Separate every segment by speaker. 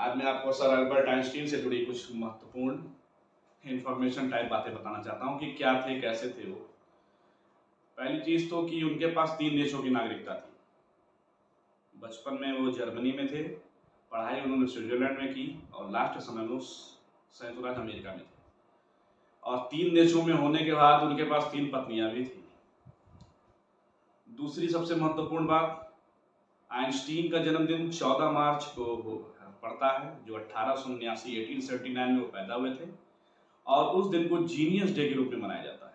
Speaker 1: आज मैं आपको सर अल्बर्ट आइंस्टीन से जुड़ी कुछ महत्वपूर्ण इंफॉर्मेशन टाइप बातें बताना चाहता हूँ कि क्या थे, कैसे थे वो। पहली चीज़ तो कि उनके पास 3 देशों की नागरिकता थी। बचपन में वो जर्मनी में थे, पढ़ाई उन्होंने स्विट्जरलैंड में की और लास्ट समय में वो संयुक्त राज्य अमेरिका में थे। और 3 देशों में होने के बाद उनके पास 3 पत्नियां भी थी। दूसरी सबसे महत्वपूर्ण बात, आइंस्टीन का जन्मदिन 14 मार्च को पड़ता है, जो 1879 में वो पैदा हुए थे और उस दिन को जीनियस डे के रूप में मनाया जाता है।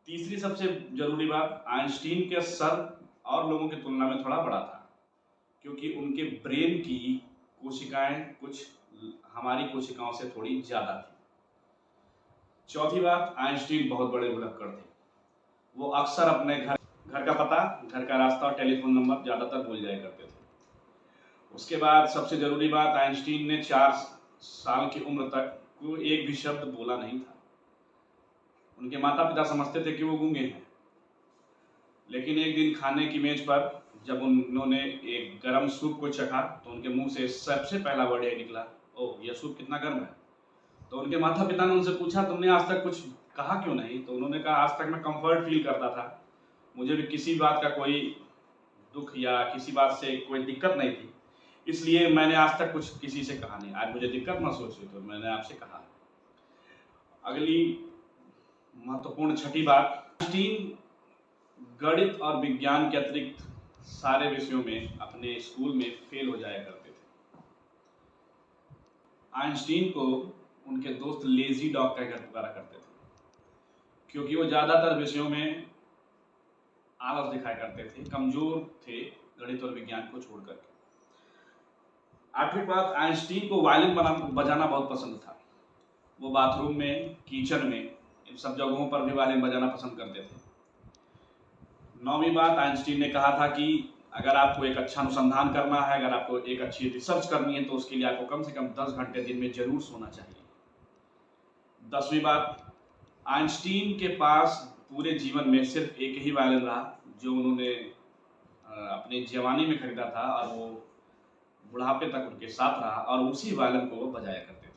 Speaker 1: तीसरी सबसे जरूरी बात, आइंस्टीन के सर और लोगों की तुलना में थोड़ा बड़ा था, क्योंकि उनके ब्रेन की कोशिकाएं कुछ हमारी कोशिकाओं से थोड़ी ज्यादा थी। चौथी बात, आइंस्टीन बहुत बड़े भुलक्कड़ थे। वो अक्सर अपने घर का पता, घर का रास्ता और टेलीफोन नंबर ज्यादातर भूल जाया करते थे। उसके बाद सबसे जरूरी बात, आइंस्टीन ने 4 साल की उम्र तक को एक भी शब्द बोला नहीं था। उनके माता पिता समझते थे कि वो गूंगे हैं, लेकिन एक दिन खाने की मेज पर जब उन्होंने एक गर्म सूप को चखा तो उनके मुंह से सबसे पहला वर्ड यही निकला, ओह यह सूप कितना गर्म है। तो उनके माता पिता ने उनसे पूछा, तुमने आज तक कुछ कहा क्यों नहीं? तो उन्होंने कहा, आज तक मैं कंफर्ट फील करता था, मुझे भी किसी बात का कोई दुख या किसी बात से कोई दिक्कत नहीं थी, इसलिए मैंने आज तक कुछ किसी से कहा नहीं। आज मुझे दिक्कत महसूस हुई तो मैंने आपसे कहा। अगली महत्वपूर्ण छठी बात, आइंस्टीन गणित और विज्ञान के अतिरिक्त सारे विषयों में अपने स्कूल में फेल हो जाया करते थे। आइंस्टीन को उनके दोस्त लेजी डॉग कहकर पुकारा करते थे, क्योंकि वो ज्यादातर विषयों में आलस दिखाया करते थे, कमजोर थे गणित और विज्ञान को छोड़कर। आठवीं बात, आइंस्टीन को वायलिन बजाना बहुत पसंद था। वो बाथरूम में, किचन में, इन सब जगहों पर भी वायलिन बजाना पसंद करते थे। 9वीं बात, आइंस्टीन ने कहा था कि अगर आपको एक अच्छा अनुसंधान करना है, अगर आपको एक अच्छी रिसर्च करनी है, तो उसके लिए आपको कम से कम 10 घंटे दिन में जरूर सोना चाहिए। 10वीं बात, आइंस्टीन के पास पूरे जीवन में सिर्फ एक ही वायलिन रहा, जो उन्होंने अपनी जवानी में खरीदा था और वो बुढ़ापे तक उनके साथ रहा और उसी वायलिन को वो बजाया करते थे।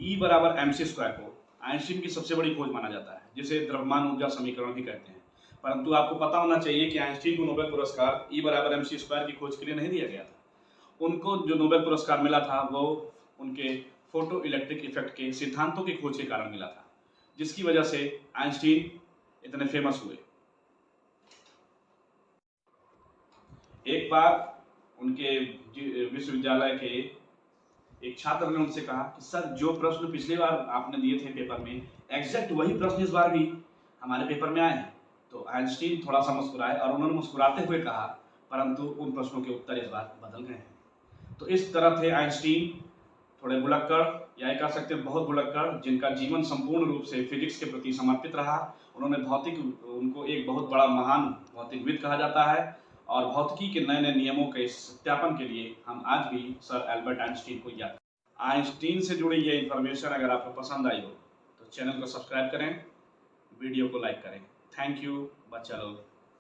Speaker 1: E बराबर mc² को आइंस्टीन की सबसे बड़ी खोज माना जाता है, जिसे द्रव्यमान ऊर्जा समीकरण भी कहते हैं। परंतु आपको पता होना चाहिए कि आइंस्टीन को नोबेल पुरस्कार E बराबर mc² की खोज के लिए नहीं दिया गया था। उनको जो नोबेल पुरस्कार मिला था वो उनके फोटो इलेक्ट्रिक इफेक्ट के सिद्धांतों की खोज के कारण मिला था, जिसकी वजह से आइंस्टीन इतने फेमस हुए। एक बार उनके विश्वविद्यालय के एक छात्र ने उनसे कहा कि सर, जो प्रश्न पिछली बार आपने दिए थे पेपर में, एग्जैक्ट वही प्रश्न इस बार भी हमारे पेपर में आए हैं। तो आइंस्टीन थोड़ा सा मुस्कुराए और उन्होंने मुस्कुराते हुए कहा, परंतु उन प्रश्नों के उत्तर इस बार बदल गए हैं। तो इस तरह थे आइंस्टीन, थोड़े भुलक्कड़, या कह सकते हैं बहुत भुलक्कड़, जिनका जीवन संपूर्ण रूप से फिजिक्स के प्रति समर्पित रहा। उन्होंने उनको एक बहुत बड़ा महान भौतिकविद कहा जाता है और भौतिकी के नए नए नियमों के सत्यापन के लिए हम आज भी सर अल्बर्ट आइंस्टीन को याद। आइंस्टीन से जुड़ी ये इन्फॉर्मेशन अगर आपको पसंद आई हो तो चैनल को सब्सक्राइब करें, वीडियो को लाइक करें। थैंक यू बच्चा लोग।